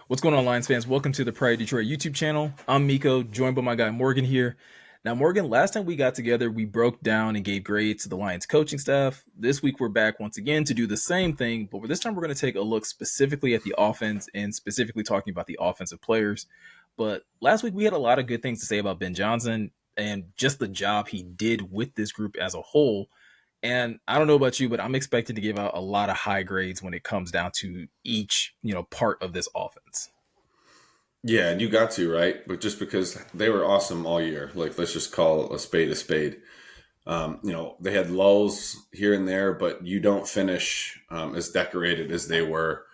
What's going on, Lions fans? Welcome to the Pride Detroit YouTube channel. I'm Meko, joined by my guy Morgan here. Now, Morgan, last time we got together, we broke down and gave grades to the Lions coaching staff. This week, we're back once again to do the same thing, but this time we're going to take a look specifically at the offense and specifically talking about the offensive players. But last week, we had a lot of good things to say about Ben Johnson and just the job he did with this group as a whole. And I don't know about you, but I'm expected to give out a lot of high grades when it comes down to each, part of this offense. Yeah, and you got to, right? But just because they were awesome all year, like let's just call a spade a spade. They had lulls here and there, but you don't finish as decorated as they were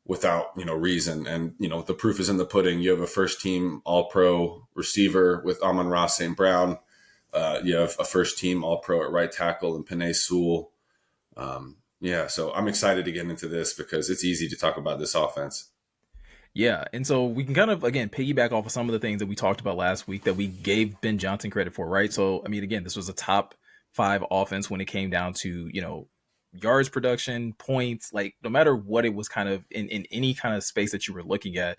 without, reason. And, the proof is in the pudding. You have a first team all pro receiver with Amon-Ra St. Brown. You have a first team all pro at right tackle and Penei Sewell. So I'm excited to get into this because it's easy to talk about this offense. Yeah, and so we can kind of, again, piggyback off of some of the things that we talked about last week that we gave Ben Johnson credit for, right? So, I mean, again, this was a top 5 offense when it came down to, yards production, points, like no matter what it was kind of in any kind of space that you were looking at,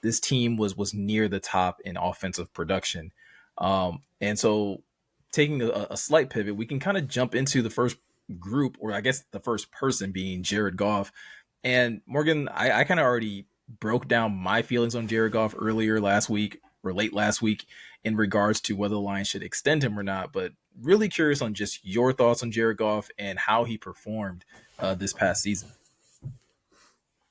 this team was near the top in offensive production. And so taking a slight pivot, we can kind of jump into the first group, or I guess the first person being Jared Goff. And Morgan, I kind of already broke down my feelings on Jared Goff earlier last week or late last week in regards to whether the Lions should extend him or not. But really curious on just your thoughts on Jared Goff and how he performed this past season.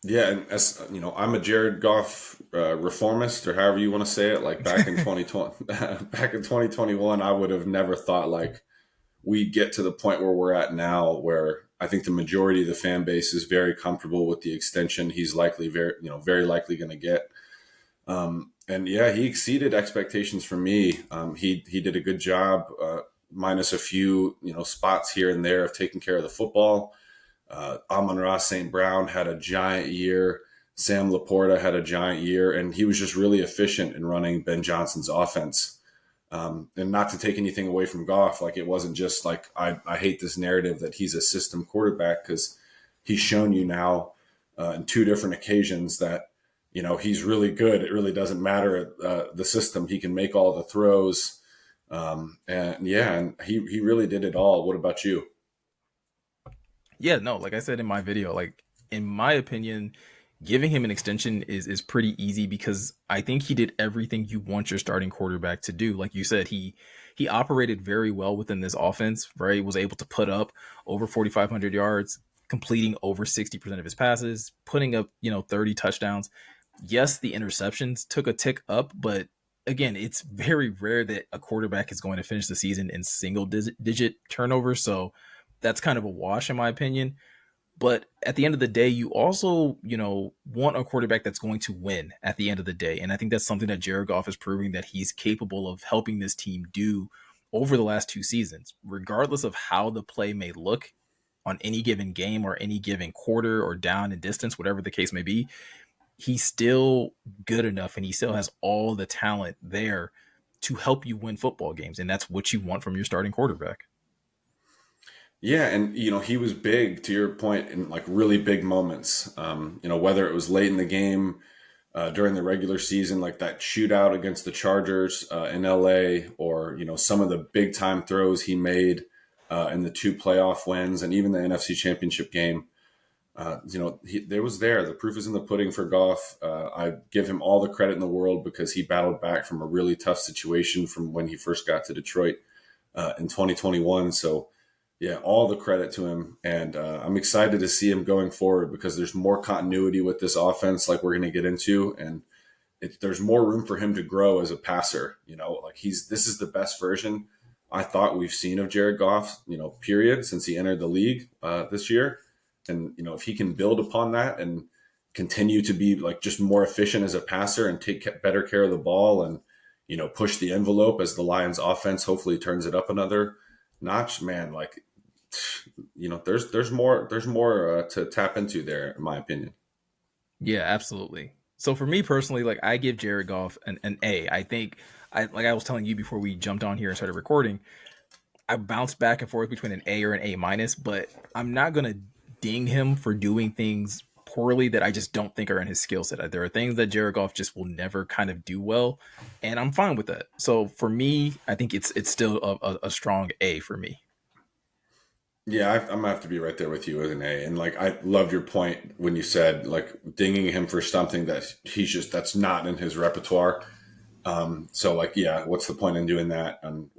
Yeah, and as you know, I'm a Jared Goff reformist, or however you want to say it. Like back in 2020, back in 2021, I would have never thought like we get to the point where we're at now, where I think the majority of the fan base is very comfortable with the extension he's likely very likely going to get. And yeah, he exceeded expectations for me. He did a good job, minus a few spots here and there of taking care of the football. Amon-Ra St. Brown had a giant year. Sam Laporta had a giant year, and he was just really efficient in running Ben Johnson's offense. And not to take anything away from Goff, like it wasn't just like I hate this narrative that he's a system quarterback, because he's shown you now in 2 different occasions that he's really good. It really doesn't matter the system; he can make all the throws, and he really did it all. What about you? Yeah, no, like I said in my video, like in my opinion, giving him an extension is pretty easy because I think he did everything you want your starting quarterback to do. Like you said, he operated very well within this offense, right? Was able to put up over 4,500 yards, completing over 60% of his passes, putting up, 30 touchdowns. Yes, the interceptions took a tick up, but again, it's very rare that a quarterback is going to finish the season in single digit turnovers. So that's kind of a wash in my opinion. But at the end of the day, you also, want a quarterback that's going to win at the end of the day. And I think that's something that Jared Goff is proving that he's capable of helping this team do over the last 2 seasons, regardless of how the play may look on any given game or any given quarter or down in distance, whatever the case may be. He's still good enough and he still has all the talent there to help you win football games. And that's what you want from your starting quarterback. Yeah, and he was big to your point in like really big moments. Whether it was late in the game, during the regular season, like that shootout against the Chargers in LA, or some of the big time throws he made in the 2 playoff wins, and even the NFC Championship game. There was there. The proof is in the pudding for Goff. I give him all the credit in the world because he battled back from a really tough situation from when he first got to Detroit in 2021. So yeah, all the credit to him. And I'm excited to see him going forward because there's more continuity with this offense, like we're going to get into. And there's more room for him to grow as a passer. Like this is the best version I thought we've seen of Jared Goff, period, since he entered the league this year. And, if he can build upon that and continue to be like just more efficient as a passer and take better care of the ball and, push the envelope as the Lions offense hopefully turns it up another notch, man, like, there's more to tap into there, in my opinion. Yeah, absolutely. So for me personally, like I give Jared Goff an A. I think like I was telling you before we jumped on here and started recording, I bounce back and forth between an A or an A minus, but I'm not gonna ding him for doing things poorly that I just don't think are in his skill set. There are things that Jared Goff just will never kind of do well, and I'm fine with that. So for me, I think it's still a strong A for me. Yeah, I'm gonna have to be right there with you as an A. And like, I loved your point when you said like dinging him for something that that's not in his repertoire. So like, yeah, what's the point in doing that? And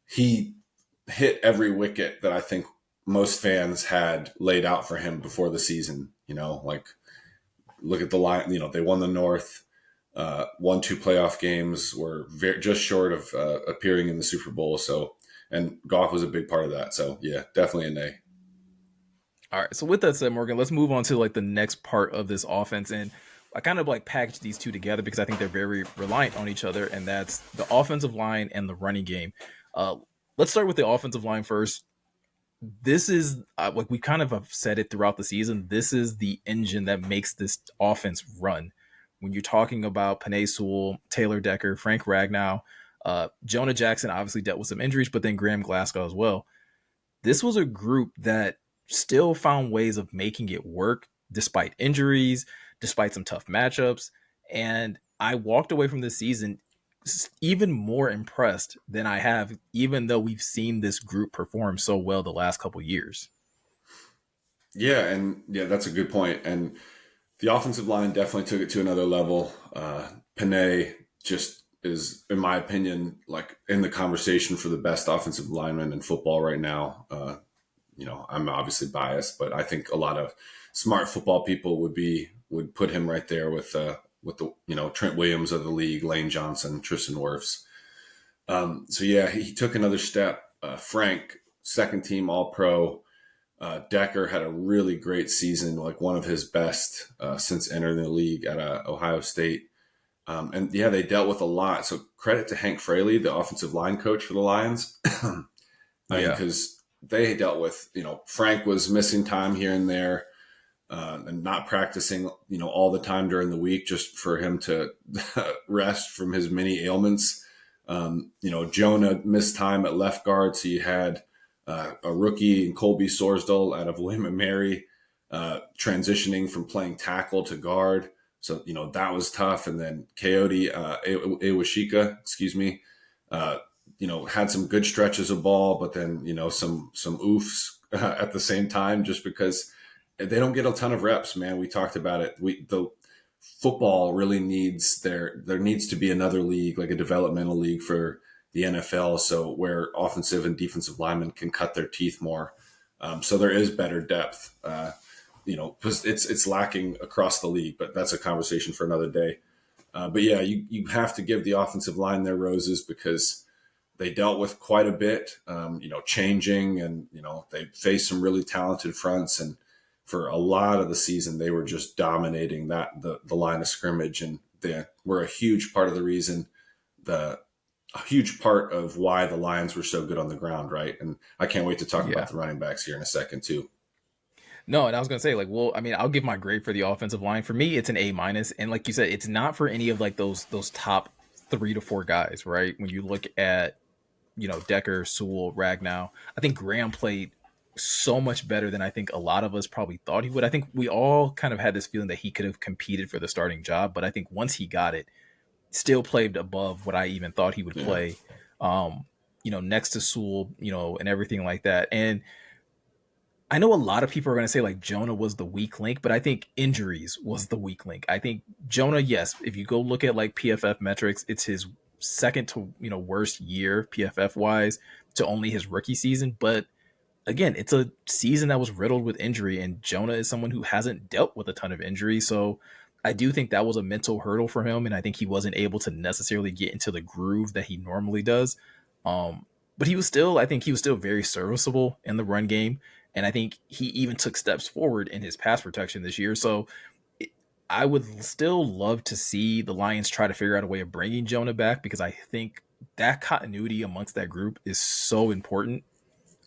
he hit every wicket that I think most fans had laid out for him before the season. Like look at the line. They won the North, won two playoff games, were just short of appearing in the Super Bowl. So, and Goff was a big part of that. So yeah, definitely an A. All right. So with that said, Morgan, let's move on to like the next part of this offense. And I kind of like packaged these two together because I think they're very reliant on each other, and that's the offensive line and the running game. Uh, let's start with the offensive line first. This is like we kind of have said it throughout the season. This is the engine that makes this offense run. When you're talking about Panay Sewell, Taylor Decker, Frank Ragnow, Jonah Jackson obviously dealt with some injuries, but then Graham Glasgow as well. This was a group that still found ways of making it work despite injuries, despite some tough matchups. And I walked away from this season even more impressed than I have, even though we've seen this group perform so well the last couple years. Yeah, and yeah, that's a good point. And the offensive line definitely took it to another level. Panay just is, in my opinion, like in the conversation for the best offensive lineman in football right now. I'm obviously biased, but I think a lot of smart football people would put him right there with the Trent Williams of the league, Lane Johnson, Tristan Wirfs. So yeah, he took another step. Frank, second team All Pro. Decker had a really great season, like one of his best since entering the league at Ohio State. And yeah, they dealt with a lot. So credit to Hank Fraley, the offensive line coach for the Lions. I mean, Yeah. because they dealt with, Frank was missing time here and there and not practicing, all the time during the week just for him to rest from his many ailments. Jonah missed time at left guard, so you had a rookie in Colby Sorsdal out of William and Mary transitioning from playing tackle to guard. So, that was tough. And then Coyote Iwashika, excuse me, had some good stretches of ball, but then, some oofs at the same time, just because they don't get a ton of reps, man. We talked about it. The football really there needs to be another league, like a developmental league for the NFL. So where offensive and defensive linemen can cut their teeth more. So there is better depth, because it's lacking across the league, but that's a conversation for another day. But yeah, you have to give the offensive line their roses because they dealt with quite a bit, changing, and, they faced some really talented fronts. And for a lot of the season, they were just dominating the line of scrimmage. And they were a huge part of the reason, a huge part of why the Lions were so good on the ground, right? And I can't wait to talk about Yeah. the running backs here in a second, too. No, and I was gonna say, like, well, I mean, I'll give my grade for the offensive line. For me, it's an A minus, and like you said, it's not for any of like those top 3 to 4 guys, right? When you look at Decker, Sewell, Ragnow, I think Graham played so much better than I think a lot of us probably thought he would. I think we all kind of had this feeling that he could have competed for the starting job, but I think once he got it, still played above what I even thought he would Yeah. play. Next to Sewell, and everything like that, and I know a lot of people are going to say like Jonah was the weak link, but I think injuries was the weak link. I think Jonah, yes, if you go look at like PFF metrics, it's his second to worst year PFF wise to only his rookie season. But again, it's a season that was riddled with injury, and Jonah is someone who hasn't dealt with a ton of injury. So I do think that was a mental hurdle for him, and I think he wasn't able to necessarily get into the groove that he normally does. Um, but I think he was still very serviceable in the run game, and I think he even took steps forward in his pass protection this year. So I would still love to see the Lions try to figure out a way of bringing Jonah back because I think that continuity amongst that group is so important.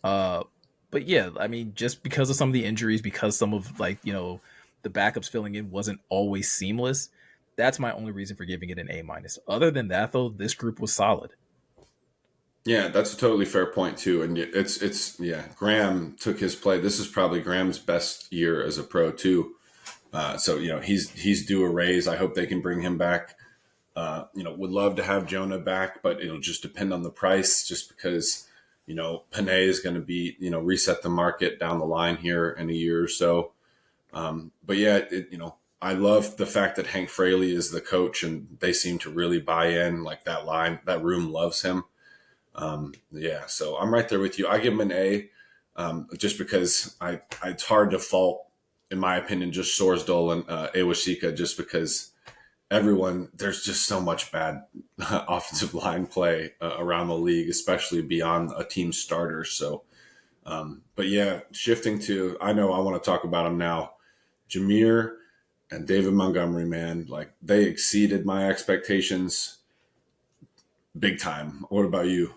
Uh, but yeah, I mean, just because of some of the injuries, because some of like the backups filling in wasn't always seamless. That's my only reason for giving it an A minus. Other than that, though, this group was solid. Yeah, that's a totally fair point too. And it's yeah, Graham took his play. This is probably Graham's best year as a pro too. So he's due a raise. I hope they can bring him back. Would love to have Jonah back, but it'll just depend on the price. Just because Panay is going to be reset the market down the line here in a year or so. But yeah, I love the fact that Hank Fraley is the coach, and they seem to really buy in. Like that room loves him. Yeah, so I'm right there with you. I give him an A, just because it's hard to fault, in my opinion, just Sorsdal and Awashika, just because there's just so much bad offensive line play around the league, especially beyond a team starter. So, but yeah, shifting to, I know I want to talk about him now. Jameer and David Montgomery, man, like they exceeded my expectations big time. What about you?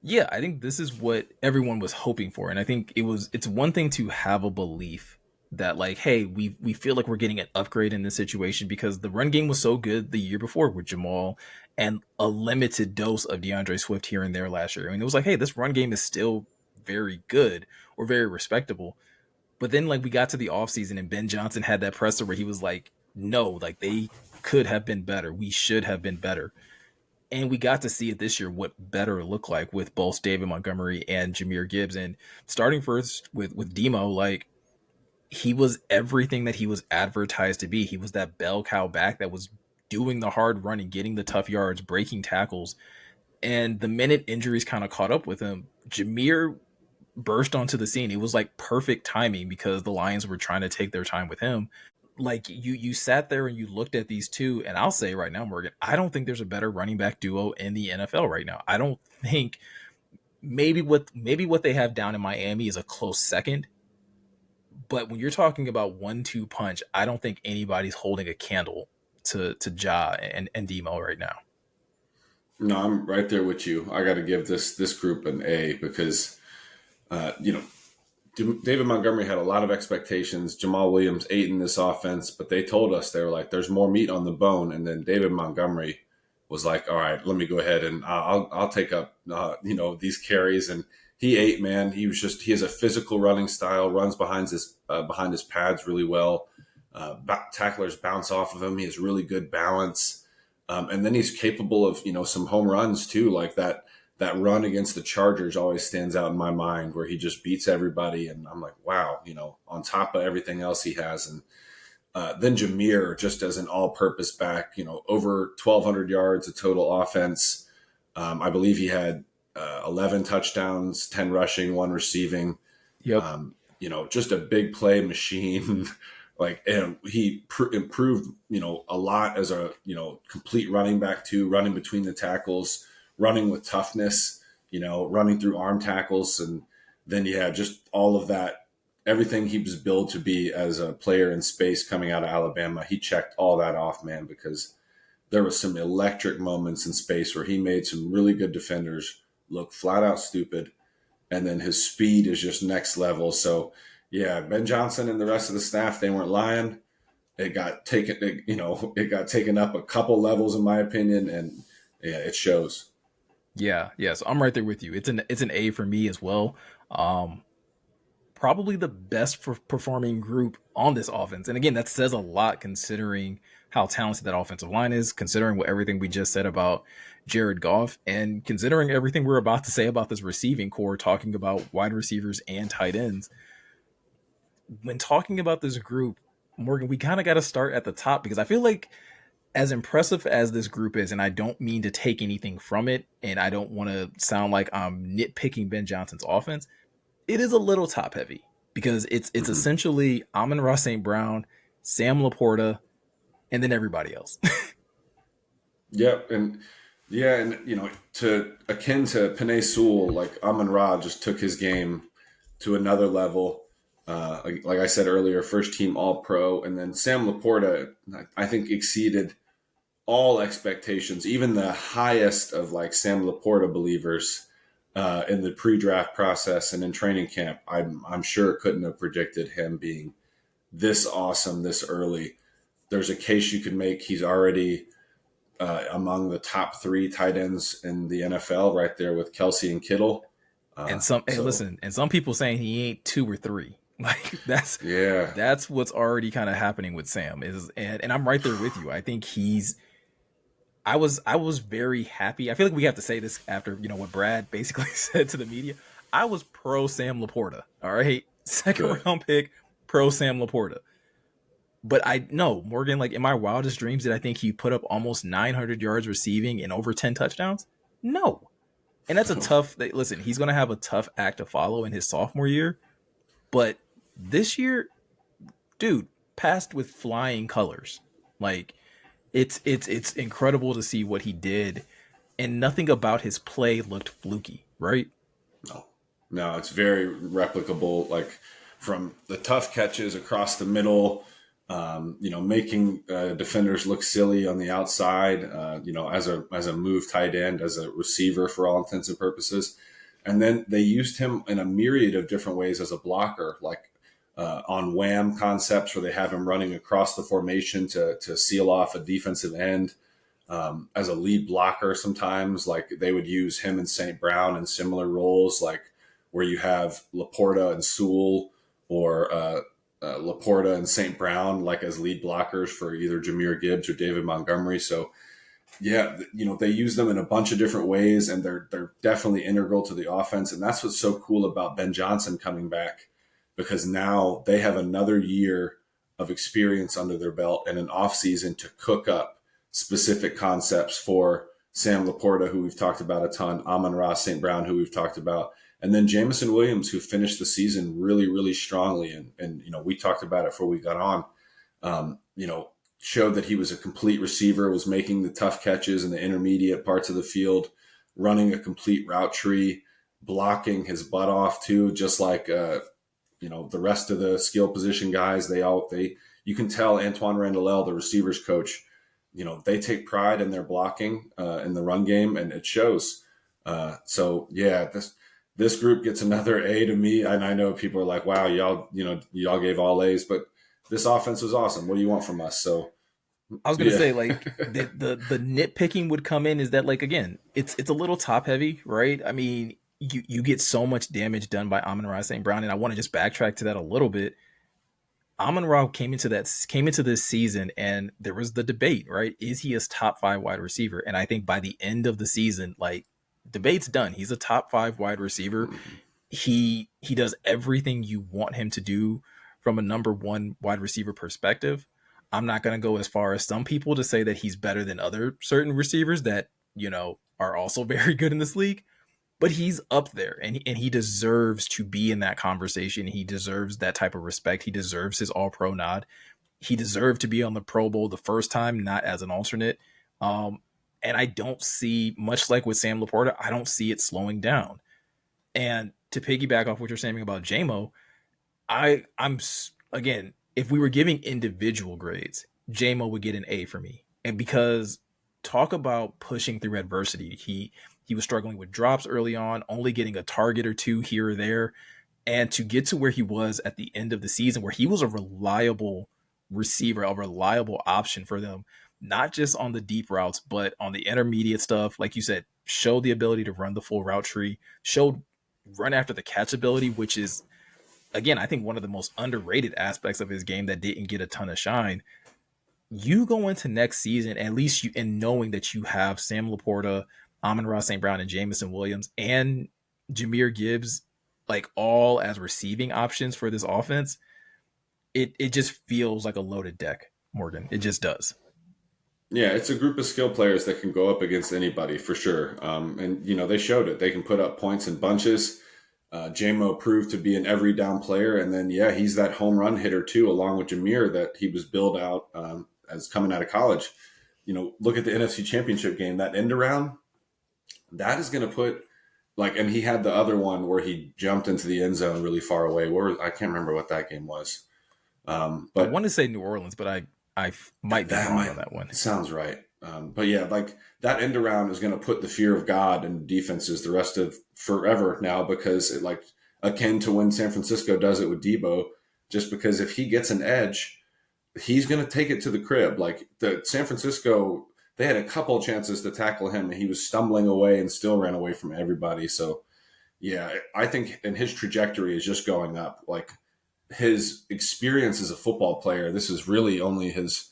Yeah, I think this is what everyone was hoping for. And I think it's one thing to have a belief that like, hey, we feel like we're getting an upgrade in this situation because the run game was so good the year before with Jamal and a limited dose of DeAndre Swift here and there last year. I mean, it was like, hey, this run game is still very good or very respectable. But then like we got to the offseason and Ben Johnson had that presser where he was like, no, like they could have been better. We should have been better. And we got to see it this year what better looked like with both David Montgomery and Jameer Gibbs. And starting first with Demo, like he was everything that he was advertised to be. He was that bell cow back that was doing the hard running, getting the tough yards, breaking tackles. And the minute injuries kind of caught up with him, Jameer burst onto the scene. It was like perfect timing because the Lions were trying to take their time with him. Like you sat there and you looked at these two, and I'll say right now, Morgan, I don't think there's a better running back duo in the NFL right now. I don't think maybe what they have down in Miami is a close second, but when you're talking about 1-2 punch, I don't think anybody's holding a candle to Ja and Demo right now. No, I'm right there with you. I got to give this group an A because uh, you know David Montgomery had a lot of expectations. Jamal Williams ate in this offense, but they told us they were like, "There's more meat on the bone." And then David Montgomery was like, "All right, let me go ahead and I'll take up these carries." And he ate, man. He has a physical running style, runs behind his pads really well. Tacklers bounce off of him. He has really good balance, and then he's capable of some home runs too, like that run against the Chargers always stands out in my mind where he just beats everybody. And I'm like, wow, on top of everything else he has. And then Jameer, just as an all purpose back, over 1,200 yards of total offense. I believe he had 11 touchdowns, 10 rushing, one receiving. Yep. Just a big play machine. Like, and he improved, a lot as a, complete running back too, running between the tackles, running with toughness, running through arm tackles. And then, yeah, just all of that, everything he was billed to be as a player in space coming out of Alabama. He checked all that off, man, because there was some electric moments in space where he made some really good defenders look flat out stupid, and then his speed is just next level. So, yeah, Ben Johnson and the rest of the staff, they weren't lying. It got taken up a couple levels in my opinion, and yeah, it shows. Yeah. So I'm right there with you. It's an A for me as well. Um, Probably the best performing group on this offense. And again, that says a lot considering how talented that offensive line is, considering what everything we just said about Jared Goff, and considering everything we're about to say about this receiving core, talking about wide receivers and tight ends. When talking about this group, Morgan, we kind of got to start at the top because I feel like as impressive as this group is, and I don't mean to take anything from it, and I don't want to sound like I'm nitpicking Ben Johnson's offense, it is a little top heavy because it's Hmm. essentially Amon-Ra St. Brown, Sam Laporta, and then everybody else. Yep, and yeah, and to akin to Panay Sewell, like Amon Ra just took his game to another level. Like I said earlier, first team All Pro, and then Sam Laporta, I think exceeded all expectations, even the highest of like Sam Laporta believers in the pre-draft process and in training camp. I'm sure couldn't have predicted him being this awesome this early. There's a case you could make. He's already among the top three tight ends in the NFL, right there with Kelsey and Kittle. And some, hey, So listen, and some people saying he ain't 2 or 3. Like yeah, that's what's already kind of happening with Sam is, and I'm right there with you. I think he's. I was very happy. I feel like we have to say this after what Brad basically said to the media. I was pro Sam Laporta. All right, second good. round pick, pro Sam Laporta. But I know Morgan. Like in my wildest dreams, did I think he put up almost 900 yards receiving and over 10 touchdowns? No. And that's a tough. Listen, he's going to have a tough act to follow in his sophomore year. But this year, dude, passed with flying colors. Like it's incredible to see what he did, and nothing about his play looked fluky, right? No, no, it's very replicable. Like from the tough catches across the middle, making defenders look silly on the outside. As a move tight end, as a receiver for all intents and purposes, and then they used him in a myriad of different ways as a blocker, like on wham concepts where they have him running across the formation to seal off a defensive end. As a lead blocker, sometimes like they would use him and St. Brown in similar roles, like where you have Laporta and Sewell, or Laporta and St. Brown, like as lead blockers for either Jahmyr Gibbs or David Montgomery. So yeah, they use them in a bunch of different ways, and they're definitely integral to the offense. And that's what's so cool about Ben Johnson coming back, because now they have another year of experience under their belt and an offseason to cook up specific concepts for Sam Laporta, who we've talked about a ton, Amon-Ra St. Brown, who we've talked about, and then Jameson Williams, who finished the season really, really strongly. And we talked about it before we got on. Um, you know, Showed that he was a complete receiver, was making the tough catches in the intermediate parts of the field, running a complete route tree, blocking his butt off too, just like the rest of the skill position guys. You can tell Antoine Randall, the receivers coach, they take pride in their blocking in the run game, and it shows. So yeah, this group gets another A to me, and I know people are like, "Wow, y'all gave all A's," but this offense was awesome. What do you want from us? So I was gonna yeah, say like the nitpicking would come in is that like again it's a little top heavy, right? I mean you get so much damage done by Amon-Ra St. Brown, and I want to just backtrack to that a little bit. Amon-Ra came into this season, and there was the debate, right? Is he a top 5 wide receiver? And I think by the end of the season, like debate's done. He's a top 5 wide receiver. He does everything you want him to do from a number one wide receiver perspective. I'm not going to go as far as some people to say that he's better than other certain receivers that are also very good in this league, but he's up there, and he deserves to be in that conversation. He deserves that type of respect. He deserves his all pro nod. He deserved to be on the Pro Bowl the first time, not as an alternate. Um, and I don't see, much like with Sam Laporta, I don't see it slowing down. And to piggyback off what you're saying about JMO, I'm again, if we were giving individual grades, JMO would get an A for me. And because talk about pushing through adversity. He was struggling with drops early on, only getting a target or two here or there. And to get to where he was at the end of the season, where he was a reliable receiver, a reliable option for them, not just on the deep routes, but on the intermediate stuff, like you said, showed the ability to run the full route tree, showed run after the catch ability, which is, again, I think one of the most underrated aspects of his game that didn't get a ton of shine. You go into next season, at least you in knowing that you have Sam Laporta, Amon-Ra St. Brown, and Jameson Williams, and Jahmyr Gibbs, like all as receiving options for this offense. It just feels like a loaded deck, Morgan. It just does. yeah, it's a group of skill players that can go up against anybody for sure. And they showed it. They can put up points in bunches. JMO proved to be an every down player, and then yeah, he's that home run hitter too, along with Jahmyr that he was billed out as coming out of college. Look at the NFC Championship game, that end around. That is going to put and he had the other one where he jumped into the end zone really far away. I can't remember what that game was, I but want to say New Orleans, but I might be that wrong might on that one. sounds right. But yeah, that end around is going to put the fear of God in defenses the rest of forever now, because akin to when San Francisco does it with Debo, just because if he gets an edge, he's going to take it to the crib. Like the San Francisco they had a couple chances to tackle him, and he was stumbling away and still ran away from everybody. So yeah, I think, and his trajectory is just going up. Like his experience as a football player, this is really only his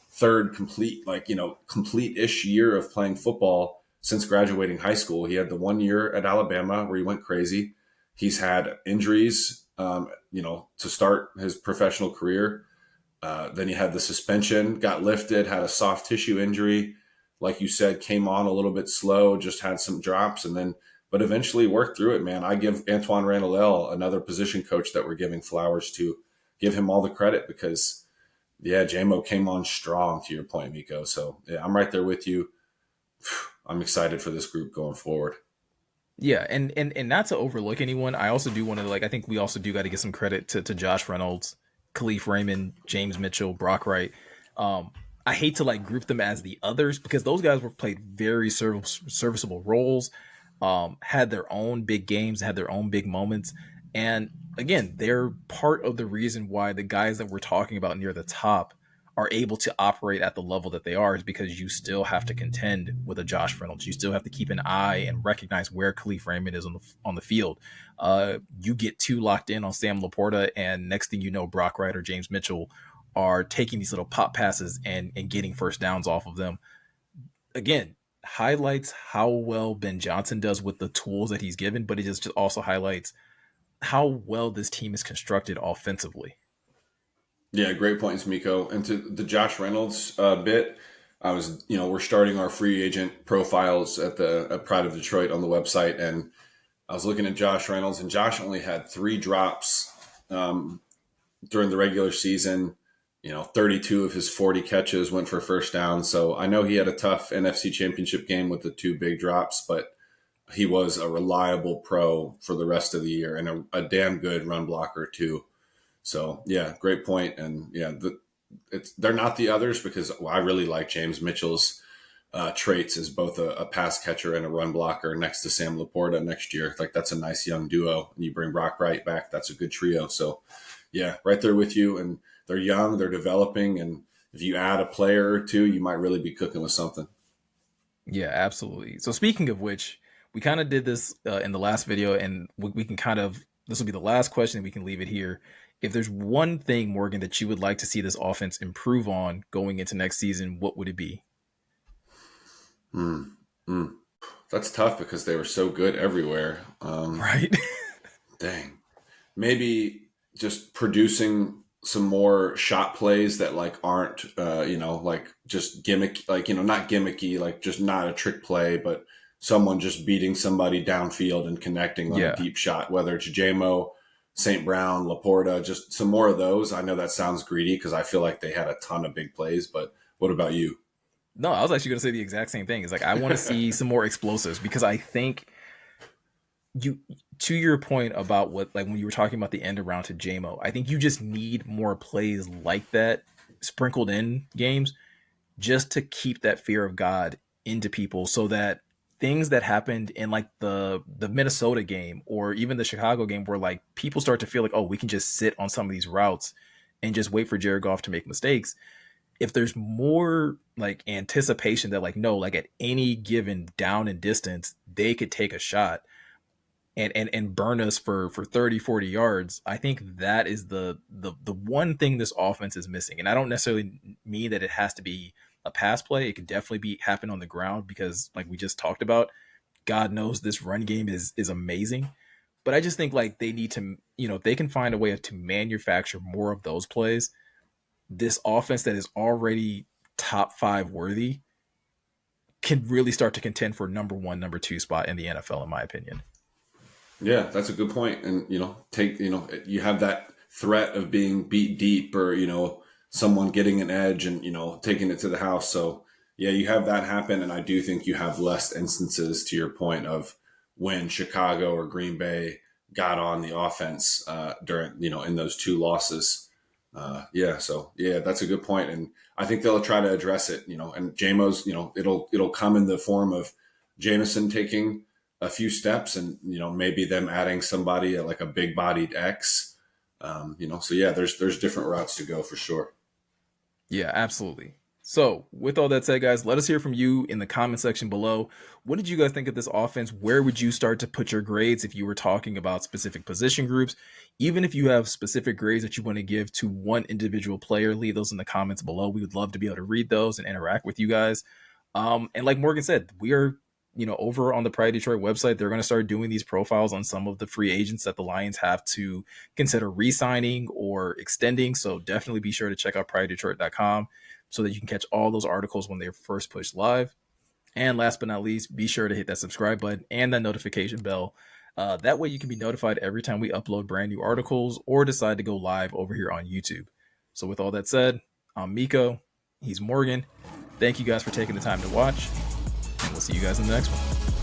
third complete, like, complete-ish year of playing football since graduating high school. He had the 1 year at Alabama where he went crazy. He's had injuries, to start his professional career. Then he had the suspension, got lifted, had a soft tissue injury. Like you said, came on a little bit slow, just had some drops, and then, but eventually worked through it, man. I give Antoine Randall, another position coach that we're giving flowers to, give him all the credit because, yeah, JMO came on strong, to your point, Miko. So, yeah, I'm right there with you. I'm excited for this group going forward. Yeah, and not to overlook anyone, I also do want to like I think we also do got to give some credit to Josh Reynolds, Khalif Raymond, James Mitchell, Brock Wright. Um, I hate to like group them as the others because those guys were played very serviceable roles, had their own big games, had their own big moments, and again, they're part of the reason why the guys that we're talking about near the top are able to operate at the level that they are is because you still have to contend with a Josh Reynolds. You still have to keep an eye and recognize where Khalif Raymond is on the field. You get too locked in on Sam Laporta, and next thing you know, Brock Wright or James Mitchell are taking these little pop passes and getting first downs off of them. Again, highlights how well Ben Johnson does with the tools that he's given, but it just also highlights how well this team is constructed offensively. Yeah, great points, Miko. And to the Josh Reynolds bit, I was, we're starting our free agent profiles at Pride of Detroit on the website, and I was looking at Josh Reynolds, and Josh only had 3 drops during the regular season. 32 of his 40 catches went for first down. So I know he had a tough NFC Championship game with the 2 big drops, but he was a reliable pro for the rest of the year and a damn good run blocker too. So yeah, great point. And yeah, they're not the others because I really like James Mitchell's traits as both a pass catcher and a run blocker next to Sam Laporta next year. Like that's a nice young duo. And you bring Brock Wright back, that's a good trio. So yeah, right there with you. And they're young, they're developing, and if you add a player or two, you might really be cooking with something. Yeah, absolutely. So speaking of which, we kind of did this in the last video, and we can kind of this will be the last question. We can leave it here. If there's one thing, Morgan, that you would like to see this offense improve on going into next season, what would it be? Mm, mm. That's tough because they were so good everywhere. Right? Dang. Maybe just producing some more shot plays that like aren't like just gimmick, like not gimmicky, like just not a trick play, but someone just beating somebody downfield and connecting on a Yeah. deep shot, whether it's JMO, St. Brown, Laporta, just some more of those. I know that sounds greedy because I feel like they had a ton of big plays, but what about you? No, I was actually going to say the exact same thing. It's like I want to see some more explosives because I think you to your point about what like when you were talking about the end around to JMO, I think you just need more plays like that sprinkled in games just to keep that fear of God into people so that things that happened in like the Minnesota game or even the Chicago game where like people start to feel like, oh, we can just sit on some of these routes and just wait for Jared Goff to make mistakes. If there's more like anticipation that like no, like at any given down and distance, they could take a shot and burn us for 30, 40 yards. I think that is the one thing this offense is missing. And I don't necessarily mean that it has to be a pass play. It could definitely be happen on the ground because like we just talked about, God knows this run game is amazing. But I just think like they need to, if they can find a way to manufacture more of those plays, this offense that is already top five worthy can really start to contend for number one, number two spot in the NFL, in my opinion. Yeah, that's a good point. And you have that threat of being beat deep or someone getting an edge and taking it to the house. So yeah, you have that happen, and I do think you have less instances to your point of when Chicago or Green Bay got on the offense during in those 2 losses. Yeah, so yeah, that's a good point, and I think they'll try to address it. And JMO's, it'll come in the form of Jameson taking a few steps, and maybe them adding somebody like a big bodied X. So yeah, there's different routes to go for sure. Yeah, absolutely. So, with all that said, guys, let us hear from you in the comment section below. What did you guys think of this offense? Where would you start to put your grades if you were talking about specific position groups? Even if you have specific grades that you want to give to one individual player, leave those in the comments below. We would love to be able to read those and interact with you guys. And like Morgan said, we are, over on the Pride Detroit website. They're going to start doing these profiles on some of the free agents that the Lions have to consider re-signing or extending. So definitely be sure to check out pridedetroit.com so that you can catch all those articles when they're first pushed live. And last but not least, be sure to hit that subscribe button and that notification bell. That way you can be notified every time we upload brand new articles or decide to go live over here on YouTube. So with all that said, I'm Meko. He's Morgan. Thank you guys for taking the time to watch, and we'll see you guys in the next one.